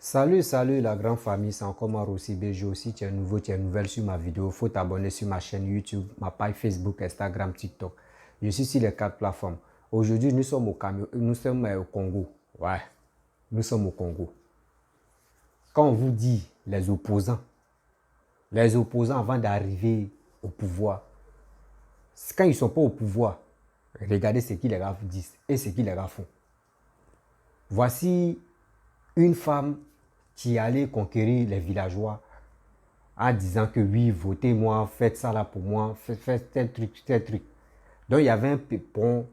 Salut la grande famille, c'est encore moi Rossi BG aussi. Tu es nouveau, tu es nouvelle sur ma vidéo. Il faut t'abonner sur ma chaîne YouTube, ma page Facebook, Instagram, TikTok. Je suis sur les 4 plateformes. Aujourd'hui, nous sommes au Congo. Ouais, nous sommes au Congo. Quand on vous dit les opposants avant d'arriver au pouvoir, quand ils ne sont pas au pouvoir, regardez ce qu'ils les gars disent et ce qu'ils les gars font. Voici une femme qui est allée conquérir les villageois en disant que oui, votez-moi, faites ça là pour moi, faites tel truc, tel truc. Donc il y avait un pont,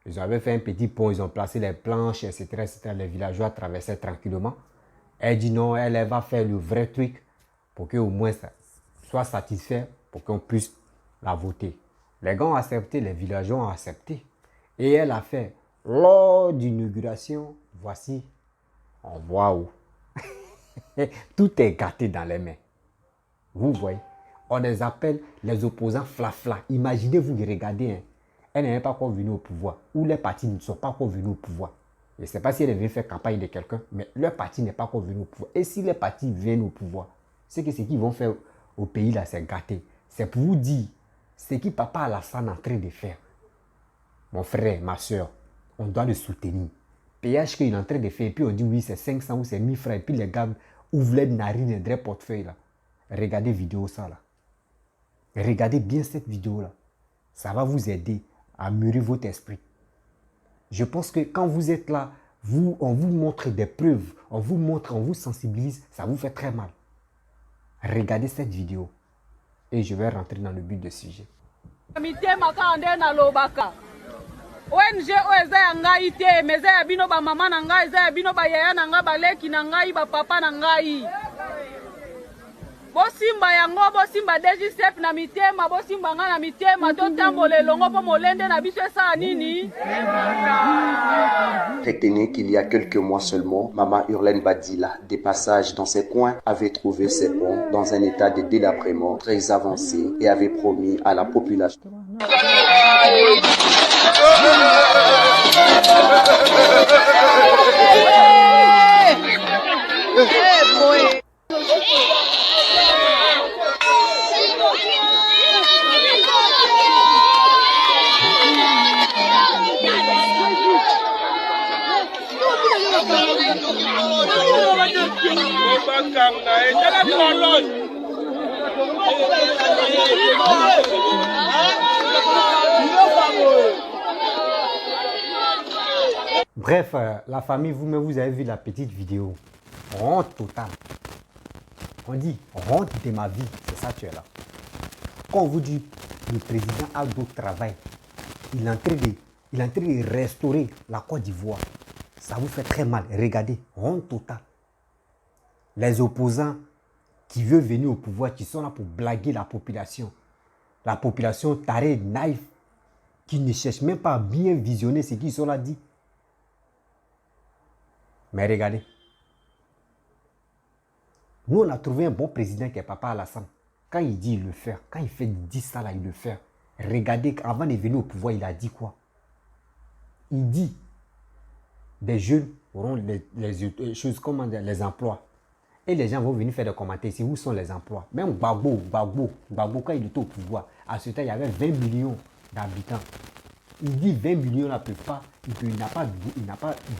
ils avaient fait un petit pont, ils ont placé les planches, etc., etc. Les villageois traversaient tranquillement. Elle dit non, elle va faire le vrai truc pour qu'au moins ça soit satisfait, pour qu'on puisse la voter. Les gars ont accepté, les villageois ont accepté. Et elle a fait, lors d'inauguration, voici, on voit où. Tout est gâté dans les mains. Vous voyez, on les appelle les opposants flafla. Imaginez-vous, regardez, hein. Elle n'est pas encore venue au pouvoir, ou les partis ne sont pas encore venus au pouvoir. Je ne sais pas si elle veut faire campagne de quelqu'un, mais leur parti n'est pas encore venu au pouvoir. Et si les partis viennent au pouvoir, c'est que ce qu'ils vont faire au pays là, c'est gâté. C'est pour vous dire ce que papa Alassane est en train de faire. Mon frère, ma soeur, on doit le soutenir. PH qu'il est en train de faire, et puis on dit oui, c'est 500 ou c'est 1000 francs, et puis les gars ouvrent les narines et les portefeuilles là. Regardez vidéo ça là. Regardez bien cette vidéo là. Ça va vous aider à mûrir votre esprit. Je pense que quand vous êtes là, on vous montre des preuves, on vous sensibilise, ça vous fait très mal. Regardez cette vidéo et je vais rentrer dans le but du sujet. ONG eza ya ngai te, mais eza ya bino ba mama na ngai, eza ya bino ba yaya na ngai, ba leki na ngai, ba papa na ngai. Bosimba yango, bosimba DG7 na mitema, bosimba nga na mitema, to tambola elongo po molende na biso esa nini. Retenez qu'il y a quelques mois seulement, Maman Hurlaine Badila, des passages dans ses coins, avait trouvé ses ponts dans un état de délabrement très avancé et avait promis à la population. Bref, la famille, vous avez vu la petite vidéo. Honte totale. On dit honte de ma vie, c'est ça tu es là. Quand on vous dit le président a d'autres travail, il est en train de restaurer la Côte d'Ivoire. Ça vous fait très mal. Regardez, honte totale. Les opposants qui veulent venir au pouvoir, qui sont là pour blaguer la population. La population tarée, naïve, qui ne cherche même pas à bien visionner ce qu'ils sont là dit. Mais regardez, nous on a trouvé un bon président qui est Papa Alassane. Quand il dit, il le fait. Quand il dit ça là, il le fait. Regardez, avant de venir au pouvoir, il a dit quoi? Il dit, des jeunes auront les choses, comment dire, les emplois. Et les gens vont venir faire des commentaires ici, où sont les emplois? Même Gbagbo, quand il était au pouvoir, à ce temps, il y avait 20 millions d'habitants. Il dit 20 millions là, il n'a pas de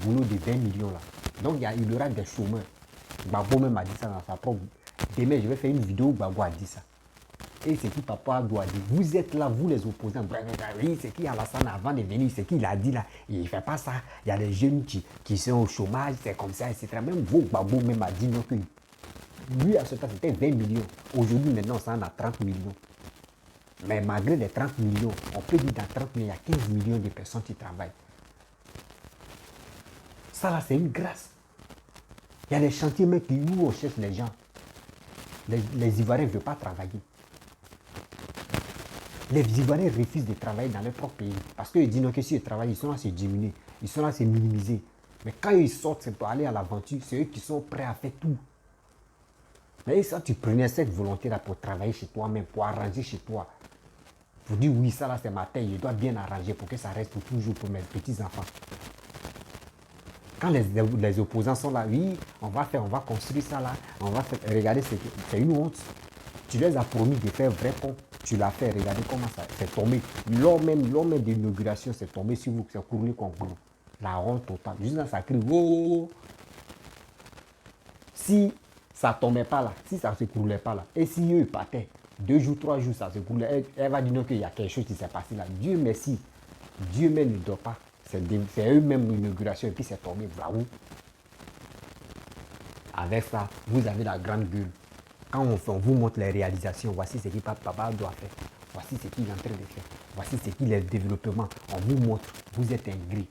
boulot de 20 millions là. Donc il y aura des chômeurs. Gbagbo même a dit ça dans sa propre. Demain, je vais faire une vidéo où Gbagbo a dit ça. Et c'est qui papa doit dire. Vous êtes là, vous les opposants. Oui, c'est qui Alassane avant de venir, c'est qui il a dit là. Il ne fait pas ça. Il y a des jeunes qui sont au chômage, c'est comme ça, etc. Même vous, Gbagbo même a dit non que lui à ce temps c'était 20 millions. Aujourd'hui, maintenant, ça en a 30 millions. Mais malgré les 30 millions, on peut dire dans 30 millions, il y a 15 millions de personnes qui travaillent. Ça là, c'est une grâce. Il y a des chantiers même où on cherche les gens. Les Ivoiriens ne veulent pas travailler. Les Ivoiriens refusent de travailler dans leur propre pays. Parce qu'ils disent non, que si ils travaillent, ils sont là, c'est diminuer. Ils sont là, c'est minimiser. Mais quand ils sortent, c'est pour aller à l'aventure. C'est eux qui sont prêts à faire tout. Mais ça, tu prenais cette volonté-là pour travailler chez toi-même, pour arranger chez toi. Pour dire oui, ça là, c'est ma taille, je dois bien arranger pour que ça reste pour toujours pour mes petits-enfants. Quand les opposants sont là, oui, on va construire ça là, on va faire. Regardez, c'est une honte. Tu les as promis de faire vrai pont. Tu l'as fait, regardez comment ça c'est tombé. Lors même d'inauguration, c'est tombé sur vous, c'est couru comme vous. La honte totale. Juste dans ça crie, oh. Si ça ne tombait pas là, si ça ne se coulait pas là, et si eux partaient, 2 jours, 3 jours, ça se coulait, elle va dire non qu'il y a quelque chose qui s'est passé là. Dieu merci. Dieu même ne dort pas. C'est eux-mêmes l'inauguration et puis c'est tombé. Bravo. Avec ça, vous avez la grande gueule. Quand on vous montre les réalisations, voici ce que papa doit faire. Voici ce qu'il est en train de faire. Voici ce qu'il est le développement. On vous montre, vous êtes un gris.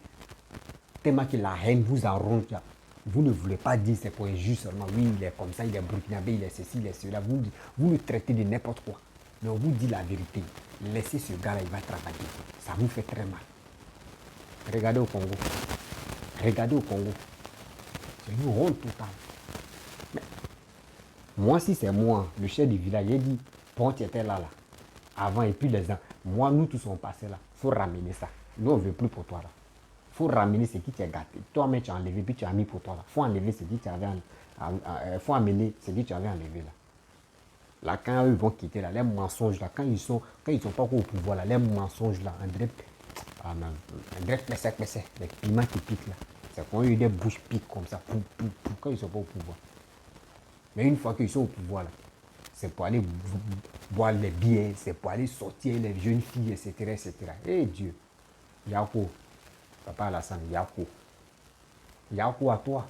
Tellement que la haine vous enronge là. Vous ne voulez pas dire c'est pour injuste seulement. Oui, il est comme ça, il est burkinabé, il est ceci, il est cela. Vous le traitez de n'importe quoi. Mais on vous dit la vérité. Laissez ce gars-là, il va travailler. Ça vous fait très mal. Regardez au Congo. Regardez au Congo. C'est une honte totale. Mais moi, si c'est moi, le chef du village, j'ai dit, bon, tu étais là. Avant, et puis les gens. Moi, nous tous sommes passés là. Il faut ramener ça. Nous, on ne veut plus pour toi là. Il faut ramener ce qui t'est gâté. Toi-même, tu as enlevé, puis tu as mis pour toi là. Il faut enlever ce qui tu avais faut amener ce que tu avais enlevé là. Là, quand eux vont quitter là, les mensonges là, quand ils sont pas encore au pouvoir là, les mensonges là, André, les piments qui piquent là. C'est quand ils ont des bouches piquent comme ça, quand ils sont pas au pouvoir. Mais une fois qu'ils sont au pouvoir là, c'est pour aller boire les bières, c'est pour aller sortir les jeunes filles, etc. etc. Eh Dieu, Yako. Papa Alassane, Yako à toi.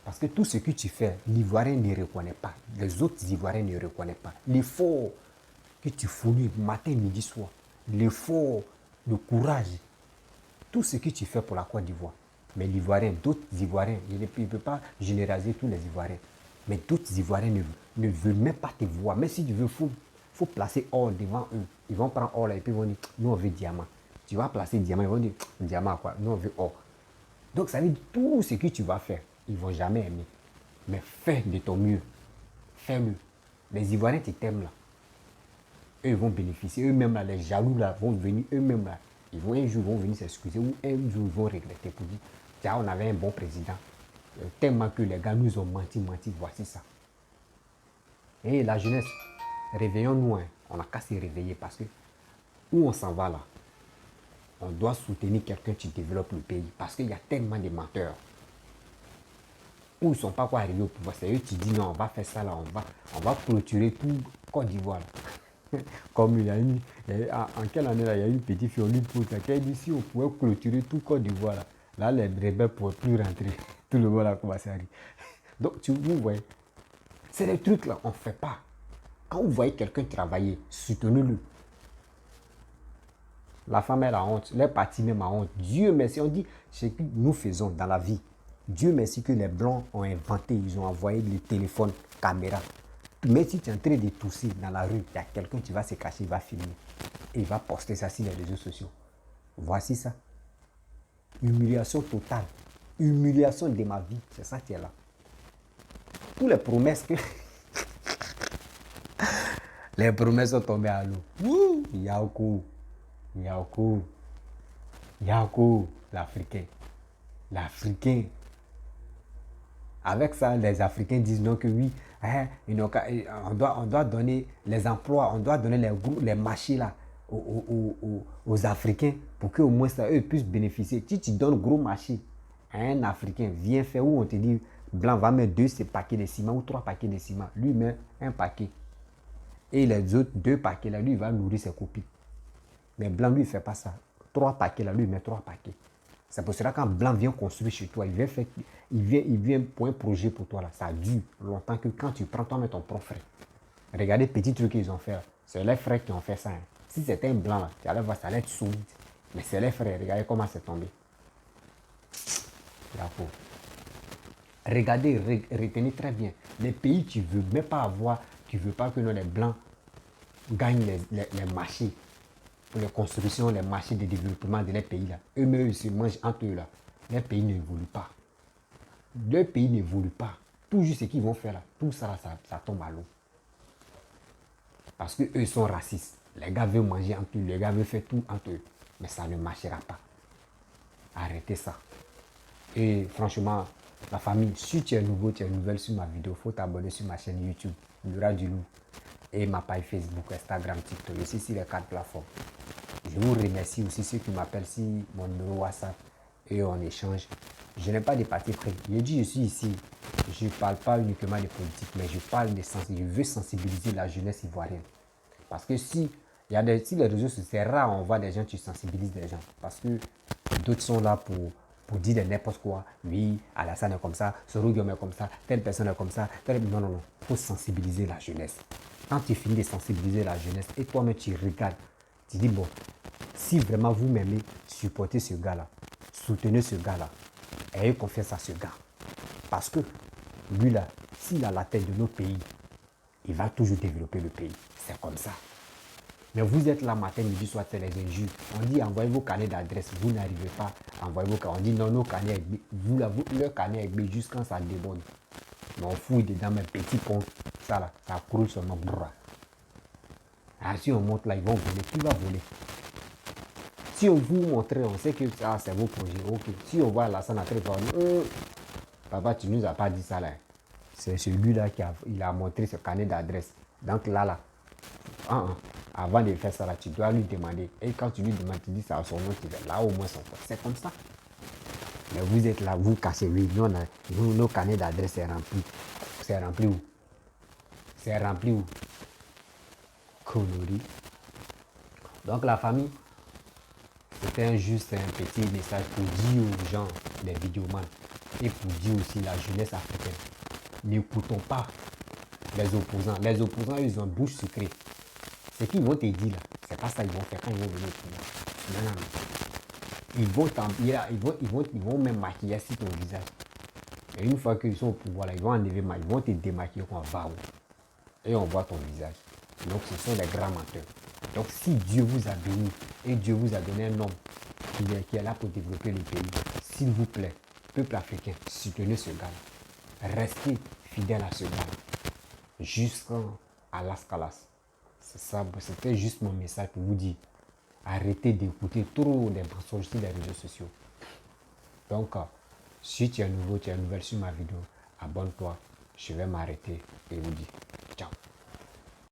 Parce que tout ce que tu fais, l'Ivoirien ne reconnaît pas. Les autres Ivoiriens ne reconnaissent pas. L'effort que tu fournis matin, midi, soir, l'effort, le courage, tout ce que tu fais pour la Côte d'Ivoire. Mais l'Ivoirien, d'autres Ivoiriens, il ne peut pas généraliser tous les Ivoiriens. Mais d'autres Ivoiriens ne veulent même pas te voir. Mais si tu veux, il faut placer or devant eux. Ils vont prendre or là et puis ils vont dire, nous on veut diamant. Tu vas placer diamant, ils vont dire, diamant quoi, nous on veut or. Donc ça veut dire tout ce que tu vas faire, ils ne vont jamais aimer. Mais fais de ton mieux. Fais-le. Les Ivoiriens qui t'aiment là, eux vont bénéficier. Eux-mêmes là, les jaloux là vont venir eux-mêmes là. Ils vont un jour vont venir s'excuser ou un jour ils vont regretter pour dire, tiens, on avait un bon président. Tellement que les gars nous ont menti, voici ça. Et la jeunesse, réveillons-nous, hein. On n'a qu'à se réveiller parce que où on s'en va là, on doit soutenir quelqu'un qui développe le pays parce qu'il y a tellement de menteurs. Où ils ne sont pas quoi arriver au pouvoir, c'est eux qui disent non, on va faire ça là, on va clôturer tout Côte d'Ivoire. Comme il y a une, en quelle année là, il y a une petite fille, on lui pose qui a dit si on pouvait clôturer tout Côte d'Ivoire là, là les rebelles ne pourraient plus rentrer. Tout le monde a commencé à rire. Donc vous voyez, c'est des trucs là, on ne fait pas. Quand vous voyez quelqu'un travailler, soutenez-le. La femme, elle a honte. Les partis même a honte. Dieu merci. On dit ce que nous faisons dans la vie. Dieu merci que les Blancs ont inventé. Ils ont envoyé les téléphones, caméras. Mais si tu es en train de tousser dans la rue, il y a quelqu'un qui va se cacher, il va filmer. Et il va poster ça sur les réseaux sociaux. Voici ça. Humiliation totale. Humiliation de ma vie. C'est ça qui est là. Toutes les promesses que... les promesses sont tombées à l'eau. Yako. Yako, l'Africain. L'Africain. Avec ça, les Africains disent non que oui, hein, on doit donner les emplois, on doit donner les marchés là aux Africains pour qu'au moins ça, eux puissent bénéficier. Si tu donnes gros marché à un Africain, viens faire où on te dit, Blanc va mettre 2 paquets de ciment ou 3 paquets de ciment. Lui met un paquet. Et les autres 2 paquets là, lui il va nourrir ses copines. Mais Blanc, lui, il ne fait pas ça. 3 paquets, là, lui, il met 3 paquets. C'est pour cela que quand Blanc vient construire chez toi, il vient pour un projet pour toi, là. Ça dure longtemps que quand tu prends toi-même ton propre frère. Regardez les petits trucs qu'ils ont fait. C'est les frères qui ont fait ça. Hein. Si c'était un Blanc, là, tu allais voir, ça allait être solide. Mais c'est les frères. Regardez comment c'est tombé. D'accord. Regardez, retenez très bien. Les pays, tu ne veux même pas avoir, tu ne veux pas que les Blancs gagnent les marchés. Pour les constructions, les marchés de développement de les pays là. Eux-mêmes, ils se mangent entre eux là. Les pays n'évoluent pas. Les pays n'évoluent pas. Toujours ce qu'ils vont faire là, tout ça, là, ça tombe à l'eau. Parce qu'eux sont racistes. Les gars veulent manger entre eux, les gars veulent faire tout entre eux. Mais ça ne marchera pas. Arrêtez ça. Et franchement, la famille, si tu es nouveau, tu es nouvelle sur ma vidéo, il faut t'abonner sur ma chaîne YouTube, Lura du Loup, et ma page Facebook, Instagram, TikTok, ici sur les 4 plateformes. Je vous remercie aussi ceux qui m'appellent sur mon numéro WhatsApp et on échange. Je n'ai pas de parti pris. Je dis, je suis ici. Je ne parle pas uniquement de politique, mais je parle de sens. Je veux sensibiliser la jeunesse ivoirienne. Parce que si les réseaux sociaux, c'est rare, on voit des gens qui sensibilisent des gens. Parce que d'autres sont là pour dire n'importe quoi. Oui, Alassane est comme ça, Sorougum est comme ça, telle personne est comme ça. Non, non, non. Il faut sensibiliser la jeunesse. Quand tu finis de sensibiliser la jeunesse et toi-même tu regardes, tu dis bon, si vraiment vous m'aimez, supportez ce gars-là, soutenez ce gars-là, ayez confiance à ce gars. Parce que lui là, s'il a la tête de nos pays, il va toujours développer le pays. C'est comme ça. Mais vous êtes là matin, midi, soir, c'est les injures. On dit envoyez vos carnets d'adresse, vous n'arrivez pas à envoyer vos carnets. On dit non, nos carnets avec B. Vous, là, leur carnet avec B juste quand ça déborde. Mais on fouille dedans mes petits comptes. Ça là, ça croule sur nos bras. Alors si on monte là, ils vont voler. Qui va voler? Si on vous montre, on sait que ça, c'est vos projets. Ok. Si on voit là, ça n'a très fort. Papa, tu nous as pas dit ça là. C'est celui-là qui a montré ce carnet d'adresse. Donc là, avant de faire ça là, tu dois lui demander. Et quand tu lui demandes, tu dis ça à son nom, tu vas là au moins son poste. C'est comme ça. Mais vous êtes là, vous cachez, oui, nos carnets d'adresse c'est rempli. C'est rempli où? C'est rempli où? Connerie. Donc la famille, c'était juste un petit message pour dire aux gens, les vidéomans, et pour dire aussi la jeunesse africaine. N'écoutons pas les opposants. Les opposants, ils ont une bouche sucrée. Ce qu'ils vont te dire là, c'est pas ça qu'ils vont faire quand ils vont venir au pouvoir. Non, non, non. Ils vont même maquiller sur ton visage. Et une fois qu'ils sont au pouvoir, là, ils vont enlever, ils vont te démaquiller comme un barreau. Et on voit ton visage. Donc ce sont les grands menteurs. Donc si Dieu vous a béni et Dieu vous a donné un homme qui est là pour développer le pays, s'il vous plaît, peuple africain, soutenez ce gars-là. Restez fidèle à ce gars-là. Jusqu'à las calas. C'est ça, c'était juste mon message pour vous dire. Arrêtez d'écouter trop des mensonges sur les réseaux sociaux. Donc, si tu es nouveau, tu es nouvelle sur ma vidéo, abonne-toi. Je vais m'arrêter et vous dire.